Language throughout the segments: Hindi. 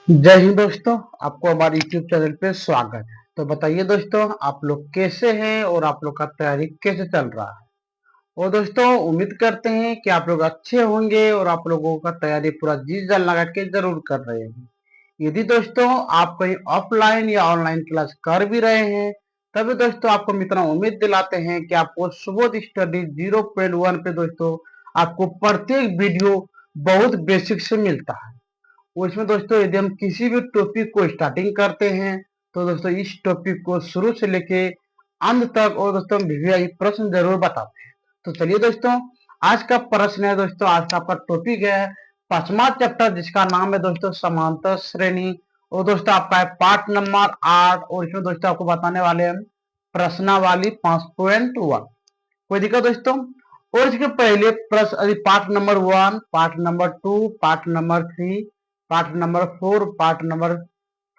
जय हिंद दोस्तों। आपको हमारे YouTube चैनल पे स्वागत है। तो बताइए दोस्तों, आप लोग कैसे हैं और आप लोग का तैयारी कैसे चल रहा है। और दोस्तों, उम्मीद करते हैं कि आप लोग अच्छे होंगे और आप लोगों का तैयारी पूरा जी जान लगा के जरूर कर रहे हैं। यदि दोस्तों आप कहीं ऑफलाइन या ऑनलाइन क्लास कर भी रहे हैं, तभी दोस्तों आपको हम इतना उम्मीद दिलाते हैं कि आपको सुबोध स्टडी 0.1 पे दोस्तों आपको प्रत्येक वीडियो बहुत बेसिक से मिलता है। उसमें दोस्तों यदि हम किसी भी टॉपिक को स्टार्टिंग करते हैं, तो दोस्तों इस टॉपिक को शुरू से लेके अंत तक और दोस्तों हम वीवीआई प्रश्न जरूर बताते हैं। तो चलिए दोस्तों, आज का प्रश्न है दोस्तों, आज का आपका टॉपिक है पांचवा चैप्टर, जिसका नाम है दोस्तों समांतर श्रेणी। और दोस्तों आपका है पार्ट नंबर 8 और इसमें दोस्तों आपको बताने वाले हैं प्रश्नावली 5.1। कोई दिक्कत दोस्तों? और इसके पहले प्रश्न part number 1, part number 2, part number 3, part number 4, part number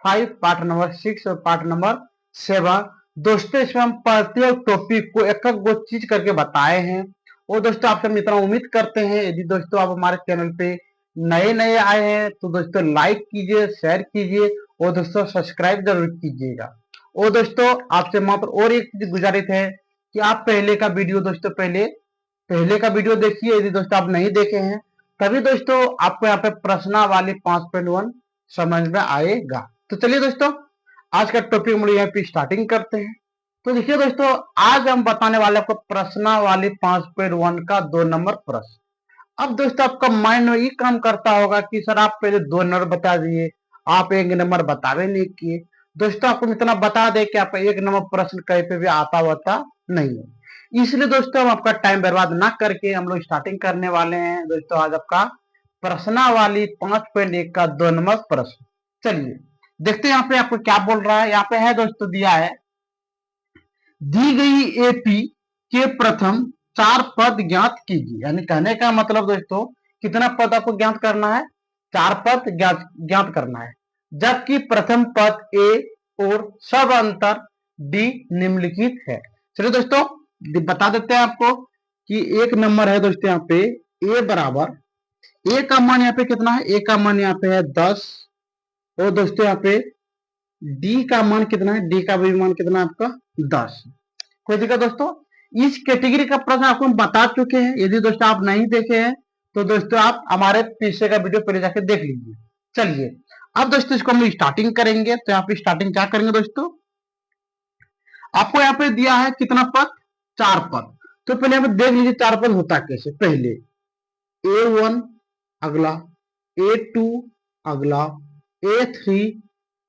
5, part number 6 और पार्ट नंबर 7। दोस्तों इसमें हम प्रत्येक टॉपिक को एक एक गो चीज करके बताए हैं। और दोस्तों आपसे हम इतना उम्मीद करते हैं, यदि दोस्तों आप हमारे चैनल पे नए नए आए हैं तो दोस्तों लाइक कीजिए, शेयर कीजिए और दोस्तों सब्सक्राइब जरूर कीजिएगा। और दोस्तों आपसे मात्र और एक चीज गुजारिश है कि आप पहले का वीडियो दोस्तों पहले पहले का वीडियो देखिए, यदि दोस्तों आप नहीं देखे हैं, तभी दोस्तों आपको यहाँ पे प्रश्नावली 5.1 समझ में आएगा। तो चलिए दोस्तों, आज का टॉपिक हम लोग यहाँ पे स्टार्टिंग करते हैं। तो देखिए दोस्तों, आज हम बताने वाले आपको प्रश्नावली 5.1 का 2 नंबर प्रश्न। अब दोस्तों आपका माइंड में ये काम करता होगा कि सर आप पहले 2 नंबर बता दिए, आप 1 नंबर बतावे नहीं किए। दोस्तों आपको इतना बता दे कि आप 1 नंबर प्रश्न कहीं पे भी आता होता नहीं है। इसलिए दोस्तों हम आपका टाइम बर्बाद ना करके हम लोग स्टार्टिंग करने वाले हैं दोस्तों आज आपका प्रश्नावली 5.1 का 2 नंबर प्रश्न। चलिए देखते हैं यहाँ पे आपको क्या बोल रहा है। यहाँ पे है दोस्तों, दिया है दी गई एपी के प्रथम 4 पद ज्ञात कीजिए। यानी कहने का मतलब दोस्तों, कितना पद आपको ज्ञात करना है? 4 पद ज्ञात करना है, जबकि प्रथम पद ए और सब अंतर डी निम्नलिखित है। चलिए दोस्तों बता देते हैं आपको कि 1 नंबर है दोस्तों यहाँ पे ए बराबर, ए का मान यहाँ पे कितना है? ए का मान यहाँ पे है 10। और दोस्तों यहाँ पे डी का मान कितना है? डी का भी मान कितना है आपका? 10। कोई दिक्कत दोस्तों? इस कैटेगरी का प्रश्न आपको हम बता चुके हैं। यदि दोस्तों आप नहीं देखे हैं तो दोस्तों आप हमारे पीछे का वीडियो पहले जाके देख लीजिए। चलिए अब दोस्तों इसको हम स्टार्टिंग करेंगे। तो यहाँ पे स्टार्टिंग क्या करेंगे दोस्तों, आपको यहाँ पे दिया है कितना पद? 4 पद। तो पहले यहाँ पे देख लीजिए 4 पद होता कैसे। पहले A1 अगला, A2 अगला, A3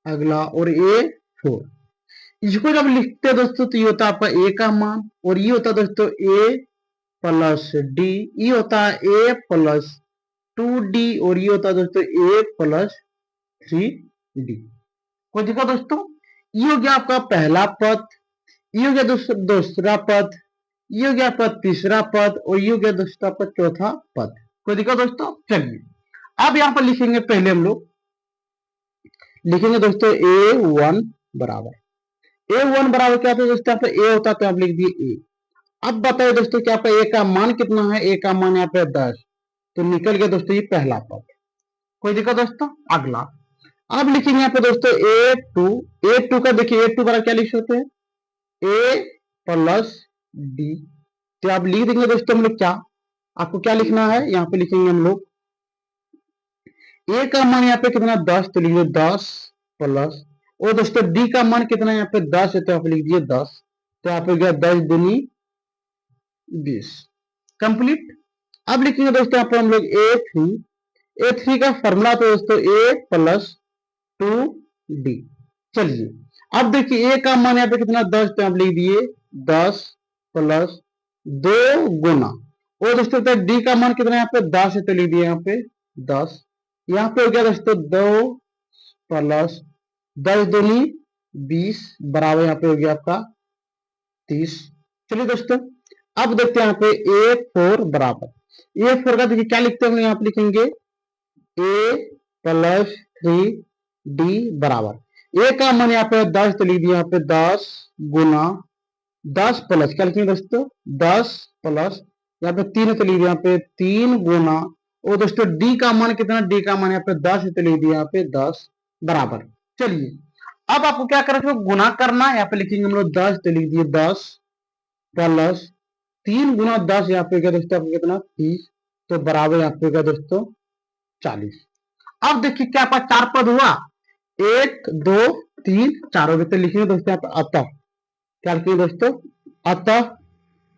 अगला और A4। इसको जब लिखते हैं दोस्तों तो ये होता है आपका ए का मान, और ये होता है दोस्तों ए प्लस डी, ये होता है ए प्लस 2D, और ये होता है दोस्तों ए प्लस 3D। कोई दिक्कत दोस्तों? ये हो गया आपका पहला पद, ये हो गया दूसरा पद, ये हो गया आपका तीसरा पद और ये हो गया दोस्तों आपका चौथा पद। कोई दिक्कत दोस्तों? चलिए अब यहाँ पर लिखेंगे, पहले हम लोग लिखेंगे दोस्तों A1 बराबर, A1 बराबर क्या होता है दोस्तों? यहाँ पे ए होता है तो आप लिख दिए ए। अब बताइए दोस्तों क्या पे ए का मान कितना है? ए का मान यहाँ पे 10, तो निकल गया दोस्तों ये पहला पद। कोई दिक्कत दोस्तों? अगला अब लिखेंगे यहाँ पे दोस्तों A2। A2 का देखिए, A2 बराबर क्या लिख सकते हैं? ए प्लस डी। तो आप लिख देंगे दोस्तों हम लोग क्या, आपको क्या लिखना है? यहाँ पे लिखेंगे हम लोग ए का मान यहाँ पे कितना? 10, तो लिखिए 10 प्लस, और दोस्तों डी का मान कितना है? यहाँ पे 10 है तो आप लिख दिए 10। तो आप हो गया 10 दूनी 20 कंप्लीट। अब लिखेंगे दोस्तों यहाँ पे हम लोग A3 का फॉर्मूला तो दोस्तों ए प्लस 2D। चलिए अब देखिए ए का मान यहाँ पे कितना? 10, तो आप लिख दिए 10 प्लस 2 गुना, और दोस्तों डी का मान कितना? यहाँ पे 10 है तो लिख दिए यहाँ पे 10। यहाँ पे हो गया दोस्तों 2 प्लस 10 दूनी 20 बराबर यहाँ पे हो गया आपका 30। चलिए दोस्तों अब देखते हैं यहाँ पे A4 बराबर, A4 का देखिए क्या लिखते हैं हम यहाँ पे लिखेंगे A प्लस 3D बराबर, ए का मान यहाँ पे 10 तो लिख दिया यहाँ पे 10 गुना 10 प्लस क्या लिखेंगे दोस्तों? 10 प्लस यहाँ पे 3 तो लिख दिया यहाँ पे 3 गुना, और दोस्तों डी का मान कितना? डी का मान यहाँ पे 10 है तो लिख दिया यहाँ पे 10 बराबर। चलिए अब आपको क्या करना है, गुना करना है। यहाँ पे लिखेंगे हम लोग 10, तो लिख दिए 10 प्लस 3 गुना 10, यहाँ पे क्या दोस्तों आपको कितना 30, तो बराबर यहाँ पे क्या दोस्तों 40। अब देखिए क्या पास 4 पद हुआ, 1 2 3 4 हो गए, तो लिखेंगे दोस्तों यहाँ पे अतः, क्या लिखेंगे दोस्तों, अतः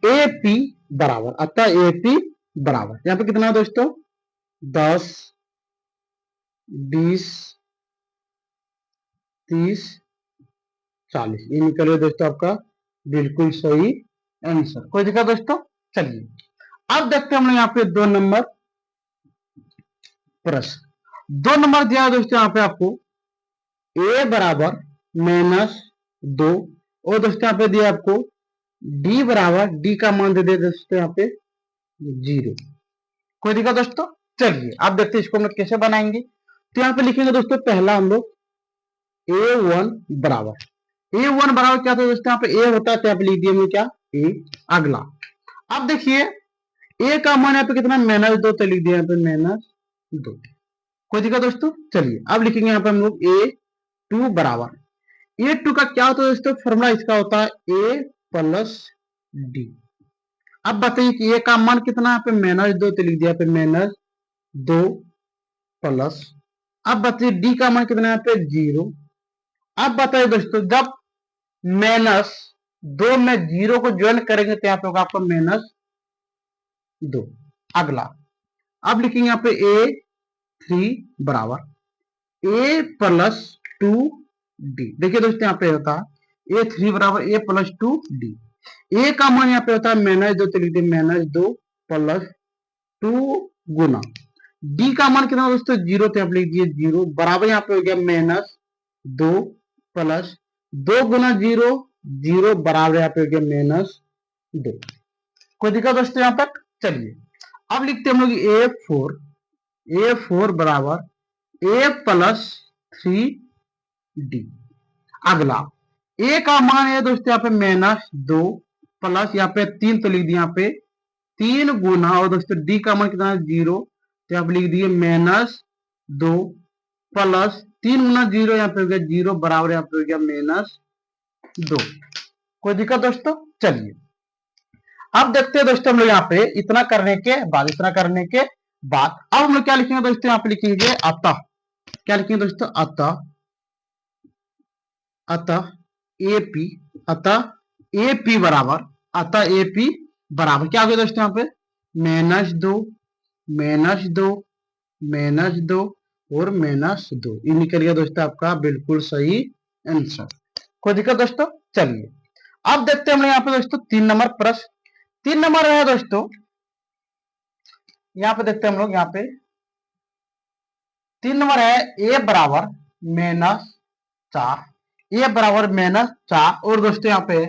ए पी बराबर, अतः ए पी बराबर यहाँ पे कितना है दोस्तों 10 20 30 40, ये निकले दोस्तों आपका बिल्कुल सही आंसर। कोई दिक्कत दोस्तों। चलिए अब देखते हैं हम लोग यहाँ पे 2 नंबर प्रश्न। 2 नंबर दिया है दोस्तों यहाँ पे आपको a बराबर -2, और दोस्तों यहाँ पे दिया आपको d बराबर, d का मान दे दिया दोस्तों यहाँ पे 0। कोई दिक्कत दोस्तों। चलिए अब देखते हैं इसको हम लोग कैसे बनाएंगे। तो यहाँ पे लिखेंगे दोस्तों पहला हम लोग a1 बराबर, a1 बराबर क्या था दोस्तों, यहाँ पे a होता है तो यहाँ पे लिख दिए हमने क्या a। अगला अब देखिए a का मान यहाँ पे कितना -2, तो लिख दिया यहाँ पे -2। कोई दिक्कत दोस्तों। चलिए अब लिखेंगे यहाँ पे हम लोग a2 बराबर, a2 का क्या होता है दोस्तों, फॉर्मूला इसका होता है a प्लस d। अब बताइए कि a का मान कितना है, यहाँ पे -2, तो लिख दिया यहाँ पे -2 प्लस, अब बताइए d का मान कितना है यहाँ पे 0। अब बताइए दोस्तों जब -2 में 0 को ज्वाइन करेंगे तो यहाँ पे होगा आपका -2। अगला अब लिखेंगे यहाँ पे a3 बराबर a प्लस 2d। देखिए दोस्तों यहाँ पे होता है a3 बराबर a प्लस 2d। a का मान यहाँ पे होता है -2, तो लिख दिए -2 प्लस 2 गुना d का मान कितना दोस्तों 0, तो आप लिख दिए 0 बराबर, यहाँ पे हो गया -2 प्लस 2 गुना 0 0 बराबर, यहाँ पे हो गया -2। कोई दिक्कत दोस्तों यहाँ तक। चलिए अब लिखते हैं हम लोग a4 बराबर a प्लस 3d। अगला a का मान है दोस्तों यहाँ पे -2 प्लस यहाँ पे 3, तो लिख दिया यहाँ पे 3 गुना, और दोस्तों d का मान कितना है 0, तो यहाँ पे लिख दिए -2 प्लस 3 गुना 0, यहाँ पे हो गया 0 बराबर, यहाँ पे हो गया -2। कोई दिक्कत दोस्तों। चलिए अब देखते हैं दोस्तों हम लोग यहाँ पे इतना करने के बाद अब हम लोग क्या लिखेंगे दोस्तों, यहाँ पे लिखेंगे अतः, क्या लिखेंगे दोस्तों अतः, एपी, अतः एपी बराबर, अतः एपी बराबर क्या हो गया दोस्तों यहाँ पे -2 -2 और -2, ये निकल गया दोस्तों आपका बिल्कुल सही आंसर। कोई दिक्कत दोस्तों। चलिए अब देखते हैं हम लोग यहाँ पे दोस्तों 3 नंबर प्रश्न। 3 नंबर है दोस्तों, यहाँ पे देखते हैं हम लोग, यहाँ पे 3 नंबर है a बराबर -4, a बराबर -4, और दोस्तों यहाँ पे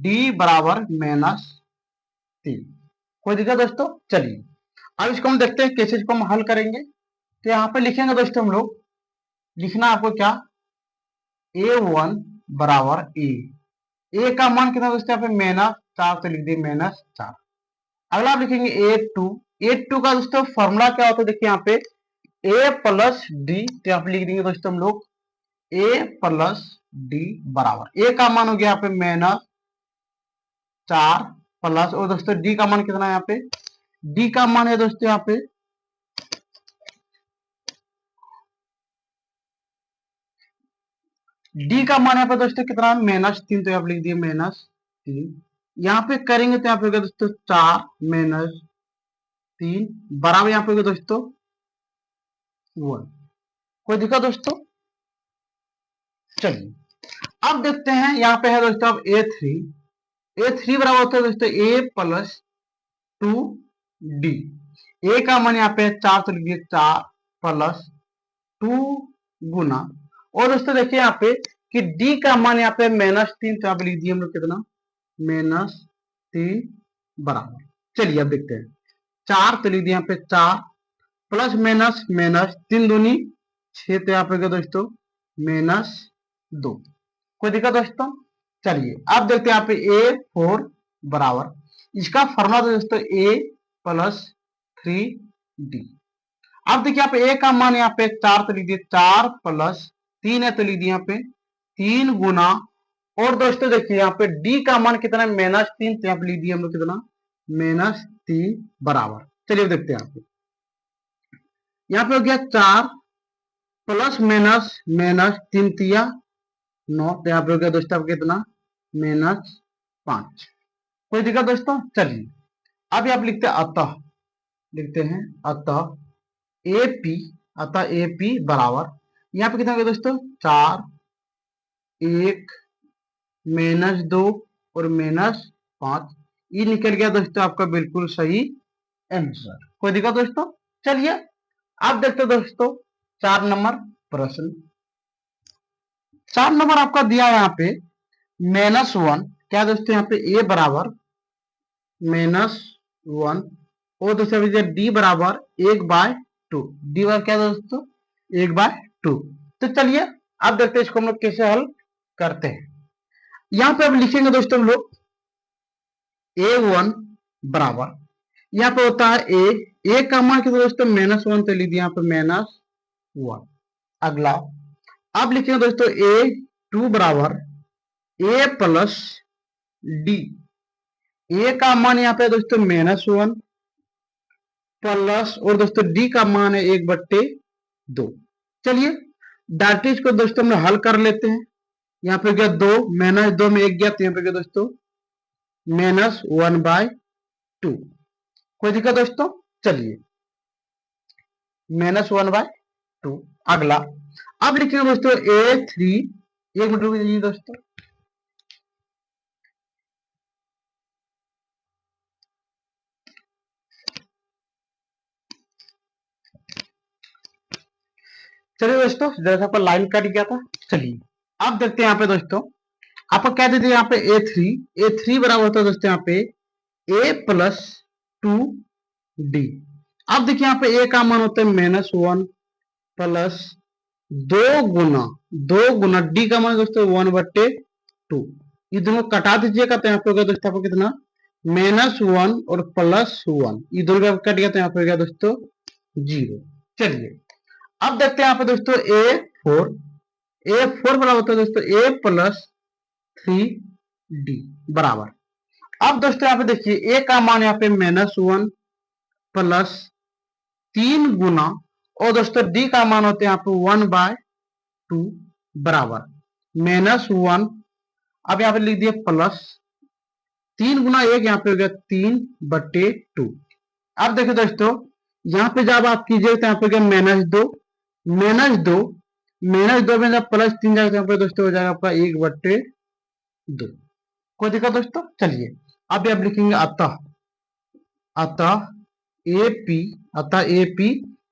d बराबर -3। कोई दिक्कत दोस्तों। चलिए अब इसको हम देखते हैं कैसे इसको हम हल करेंगे। तो यहाँ पे लिखेंगे दोस्तों हम लोग, लिखना आपको क्या a1 बराबर a का मान कितना दोस्तों यहाँ पे -4, तो लिख दिए -4। अगला आप लिखेंगे a2 का दोस्तों फॉर्मूला क्या होता है, देखिए यहाँ पे a प्लस डी, तो यहाँ पे लिख देंगे दोस्तों हम लोग a प्लस डी बराबर, a का मान हो गया यहाँ पे -4 प्लस, और दोस्तों d का मान कितना है यहाँ पे, d का मान है दोस्तों यहाँ पे d का मान यहाँ पे दोस्तों कितना है -3, तो यहाँ पे लिख दिए -3। यहाँ पे करेंगे तो यहाँ पे होगा दोस्तों 4 -3 बराबर, यहाँ पे होगा दोस्तों 1। कोई दिक्कत दोस्तों। चलिए अब देखते हैं यहाँ पे है दोस्तों अब a3 बराबर होता है दोस्तों a प्लस 2d। a का मान यहाँ पे 4, तो लिखिए 4 प्लस 2 गुना, और दोस्तों देखिए यहाँ पे कि d का मान यहाँ पे -3, तो यहाँ पे लिख दिए हम लोग कितना -3 बराबर। चलिए अब देखते हैं 4, तो लिख दिए यहाँ पे 4 प्लस माइनस माइनस 3 दूनी 6, तो यहाँ पे क्या दोस्तों -2। कोई दिक्कत दोस्तों। चलिए अब देखते हैं यहाँ पे a4 बराबर, इसका फॉर्मूला तो दोस्तों a प्लस 3d। अब देखिए यहाँ पे ए का मान यहाँ पे 4 तो लिख दिए 4 प्लस 3 है तो लिख दिए यहाँ पे 3 गुना, और दोस्तों देखिए यहाँ पे डी का मान कितना है -3, तो यहाँ पे लिख दिए हम लोग कितना -3 बराबर। चलिए देखते हैं यहाँ पे हो गया 4 प्लस माइनस माइनस 3 तिया 9, तो यहाँ पे हो गया दोस्तों आपका कितना -5। कोई दिक्कत दोस्तों? चलिए अब आप लिखते हैं अतः, लिखते हैं अतः एपी, अतः एपी बराबर यहाँ पे कितना हो गया दोस्तों 4 1 -2 और -5, ये निकल गया दोस्तों आपका बिल्कुल सही आंसर। कोई दिक्कत दोस्तों? चलिए अब देखते दोस्तों 4 नंबर प्रश्न। 4 नंबर आपका दिया यहाँ पे -1, क्या दोस्तों यहाँ पे ए बराबर -1 और दोस्तों डी बराबर 1/2, डी बराबर क्या दोस्तों 1/2। तो चलिए अब देखते हैं इसको हम लोग कैसे हल करते हैं। यहाँ पे अब लिखेंगे दोस्तों हम लोग A1 बराबर, यहाँ पे होता है ए का मान कितना दोस्तों -1, तो लिख दिया यहाँ पे -1। अगला अब लिखेंगे दोस्तों A2 बराबर ए प्लस डी, ए का मान यहाँ पे दोस्तों -1 प्लस, और दोस्तों डी का मान है 1/2। चलिए डायरेक्टली इसको दोस्तों हम हल कर लेते हैं। यहाँ पे गया 2 -2 में 1 गया, तो यहाँ पे गया दोस्तों -1/2। कोई दिक्कत दोस्तों? चलिए -1/2। अगला अब लिखेंगे दोस्तों A3, 1 मिनट रुक जाइए दोस्तों। चलिए दोस्तों जैसा आपका लाइन कट गया था, चलिए अब देखते हैं यहाँ पे दोस्तों आपको क्या देते हैं यहाँ पे A3 बराबर होता है दोस्तों यहाँ पे A प्लस 2D। अब देखिए यहाँ पे ए का मान होता है -1 प्लस 2 गुना डी का मान दोस्तों 1/2। ये दोनों कटा दीजिएगा तो यहाँ पे होगा दोस्तों आपको कितना -1 और +1, ये दोनों कट गया तो यहाँ पे हो गया दोस्तों 0। चलिए अब देखते हैं यहाँ पे दोस्तों A4 बराबर होता है दोस्तों A प्लस 3D बराबर। अब दोस्तों यहाँ पे देखिए ए का मान यहाँ पे -1 प्लस 3 गुना, और दोस्तों डी का मान होते हैं यहाँ पे 1/2 बराबर -1। अब यहाँ पे लिख दिए प्लस 3 गुना 1, यहाँ पे हो गया 3/2। अब देखिए दोस्तों यहाँ पे जब आप कीजिए तो यहाँ पे गया -2 में जब +3 जाएगा तो यहाँ पे दोस्तों हो जाएगा आपका 1/2। कोई दिक्कत दोस्तों? चलिए अब आप लिखेंगे अतः, अतः AP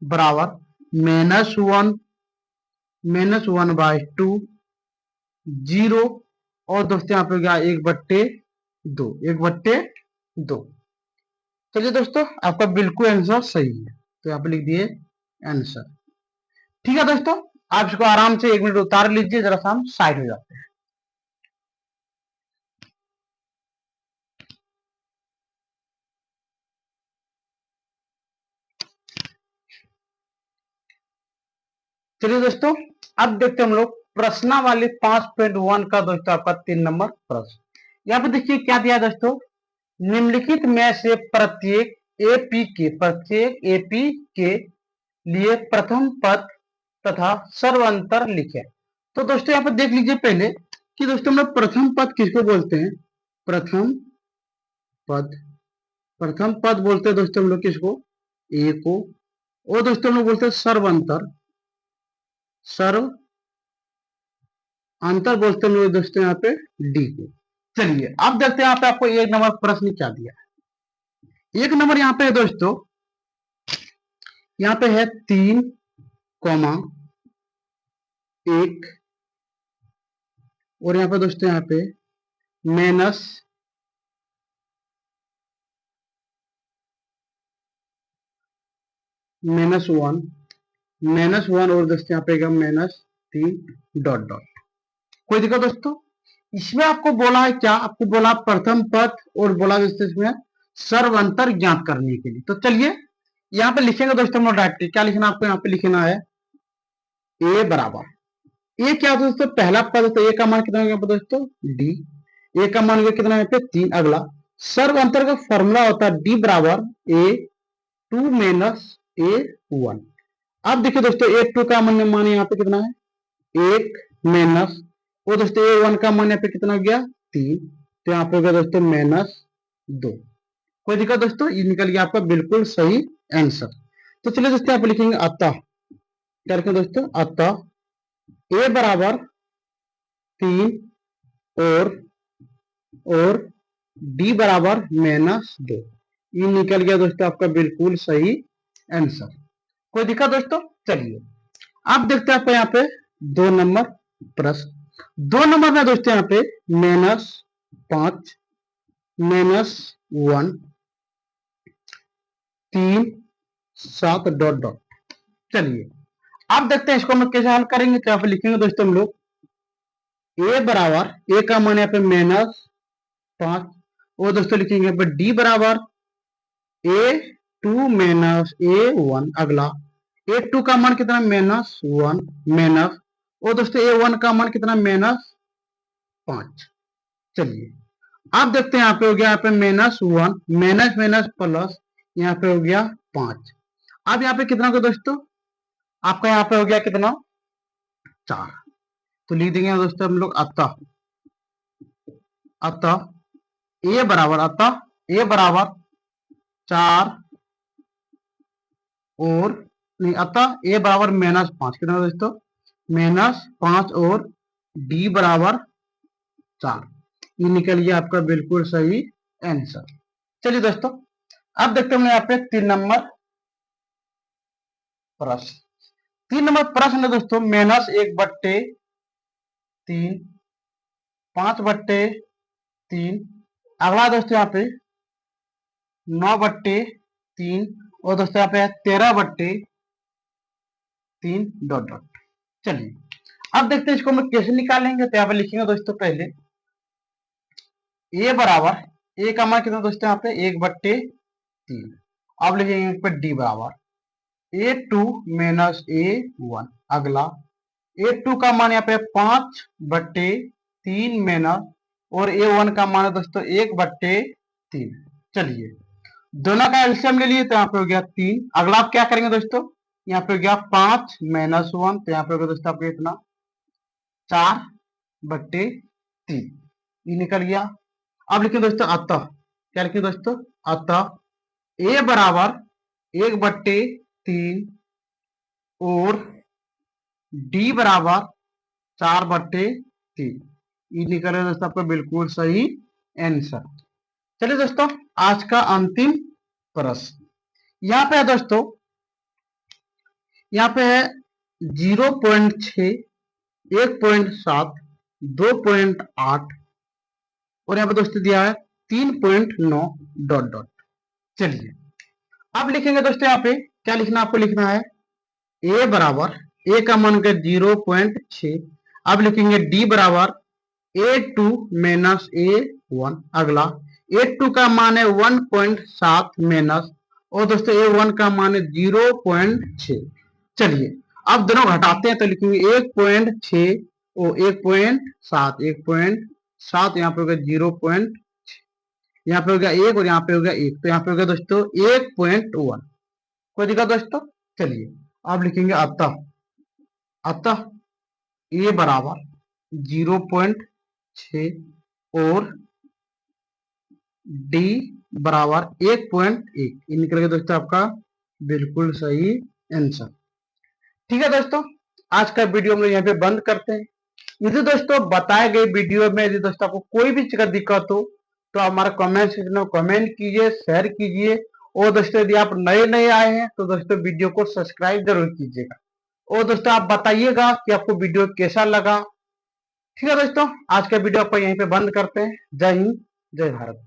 बराबर -1/2 0, और दोस्तों यहाँ पे गया 1/2। चलिए दोस्तों आपका बिल्कुल आंसर सही है, तो यहाँ पे लिख दिए आंसर। ठीक है दोस्तों, आप इसको आराम से 1 मिनट उतार लीजिए, जरा सा हम साइड हो जाते हैं। चलिए दोस्तों अब देखते हैं हम लोग प्रश्नावली 5.1 का दोस्तों आपका 3 नंबर प्रश्न। यहाँ पे देखिए क्या दिया दोस्तों, निम्नलिखित में से प्रत्येक एपी के लिए प्रथम पद तथा सर्वांतर लिखे। तो दोस्तों यहाँ पर देख लीजिए पहले कि दोस्तों हम लोग प्रथम पद किसको बोलते हैं, प्रथम पद बोलते हैं दोस्तों हम लोग किसको, ए को, और दोस्तों हम लोग बोलते हैं सर्व अंतर बोलते हैं हम लोग दोस्तों यहाँ पे डी को। चलिए अब देखते हैं यहाँ पे आपको 1 नंबर प्रश्न क्या दिया है। 1 नंबर यहाँ पे है दोस्तों, यहाँ पे है 3, 1, और यहाँ पे दोस्तों यहाँ पे -1 और दोस्तों यहाँ पे -3 ... कोई दिक्कत दोस्तों? इसमें आपको बोला है क्या, आपको बोला प्रथम पद और बोला दोस्तों इसमें सर्वांतर ज्ञात करने के लिए। तो चलिए यहाँ पे लिखेंगे दोस्तों हम लोग डायरेक्टली, क्या लिखना आपको यहाँ पे लिखना है ए बराबर, ए क्या होता है दोस्तों, पहला पद तो ए का मान कितना हो गया दोस्तों डी, ए का मान हो गया कितना यहाँ पे 3। अगला सर्व अंतर का फॉर्मूला होता है डी बराबर ए टू माइनस ए वन। अब देखिए दोस्तों ए टू का मान यहाँ पे कितना है 1 माइनस, वो दोस्तों ए वन का मान यहाँ पे कितना हो गया 3, तो यहाँ पे हो गया दोस्तों -2। कोई दिक्कत दोस्तों, ये निकल गया आपका बिल्कुल सही आंसर। तो चलिए दोस्तों यहाँ पे लिखेंगे अतः, क्या लिखेंगे दोस्तों अतः ए बराबर 3 और डी बराबर -2, ये निकल गया दोस्तों आपका बिल्कुल सही आंसर। कोई दिक्कत दोस्तों, चलिए आप देखते हैं आपको यहाँ पे 2 नंबर प्रश्न, 2 नंबर में दोस्तों यहाँ पे -5 -1 3 7 डॉट डॉट। चलिए आप देखते हैं इसको हम लोग कैसे हल करेंगे, तो यहाँ पे लिखेंगे दोस्तों हम लोग ए बराबर, ए का मान यहाँ पे -5, और दोस्तों लिखेंगे यहाँ पे डी बराबर A2 माइनस A1। अगला A2 का मान कितना -1 माइनस, और दोस्तों A1 का मान कितना -5। चलिए आप देखते हैं यहाँ पे हो गया यहाँ पे -1 माइनस माइनस प्लस, यहाँ पे हो गया 5। अब यहाँ पे कितना होगा दोस्तों, आपका यहाँ पे हो गया कितना 4। तो लिख देंगे दोस्तों हम लोग अतः ए बराबर 4 और नहीं, अतः ए बराबर -5 कितना दोस्तों -5 और डी बराबर 4, ये निकल गया आपका बिल्कुल सही आंसर। चलिए दोस्तों अब देखते हैं यहाँ पे 3 नंबर प्रश्न, 3 नंबर प्रश्न है दोस्तों -1/3 5/3। अगला दोस्तों यहाँ पे 9/3, और दोस्तों यहाँ पे 13/3 डॉट डॉट। चलिए अब देखते हैं इसको हम कैसे निकालेंगे, तो यहाँ पे लिखेंगे दोस्तों पहले ए बराबर, ए का मान कितना दोस्तों यहाँ पे 1/3। अब लिखेंगे यहाँ पे डी बराबर A2 माइनस A1। अगला A2 का मान यहाँ पे 5/3 माइनस, और A1 का मान है दोस्तों 1/3। चलिए दोनों का एलसीएम ले लिए, तो यहाँ पे हो गया 3। अगला आप क्या करेंगे दोस्तों, यहाँ पे हो गया 5 - 1, तो यहाँ पे हो गया दोस्तों आपको इतना 4/3, ये निकल गया। अब लिखिए दोस्तों अतः, क्या लिखिए दोस्तों अतः ए बराबर 1/3 और डी बराबर 4/3, ये निकल रहा है दोस्तों आपका बिल्कुल सही आंसर। चलिए दोस्तों आज का अंतिम प्रश्न यहाँ पे है दोस्तों, यहाँ पे है 0.6 1.7 2.8, और यहाँ पे दोस्तों दिया है 3.9 डॉट डॉट। चलिए अब लिखेंगे दोस्तों यहाँ पे क्या लिखना, आपको लिखना है ए बराबर, ए का मान होगा 0.6। अब लिखेंगे डी बराबर A2 माइनस A1। अगला A2 का मान है 1.7 माइनस, और दोस्तों A1 का मान है 0.6। चलिए अब दोनों घटाते हैं, तो लिखेंगे 1.6 और 1.7 1.7, यहाँ पे होगा 0.6, यहाँ पे हो गया 1 और यहाँ पे हो गया 1, तो यहाँ पे हो गया दोस्तों 1.1। कोई दिक्कत दोस्तों, चलिए आप लिखेंगे अतः ए बराबर 0.6 और डी बराबर 1.1, ये निकल गया दोस्तों आपका बिल्कुल सही आंसर। ठीक है दोस्तों आज का वीडियो हम लोग यहाँ पे बंद करते हैं। यदि दोस्तों बताए गए वीडियो में यदि दोस्तों आपको कोई भी चीज का दिक्कत हो तो हमारा कमेंट सेक्शन में कमेंट कीजिए, शेयर कीजिए, और दोस्तों यदि आप नए नए आए हैं तो दोस्तों वीडियो को सब्सक्राइब जरूर कीजिएगा, और दोस्तों आप बताइएगा कि आपको वीडियो कैसा लगा। ठीक है दोस्तों आज का वीडियो आपको यहीं पे बंद करते हैं। जय हिंद जय भारत।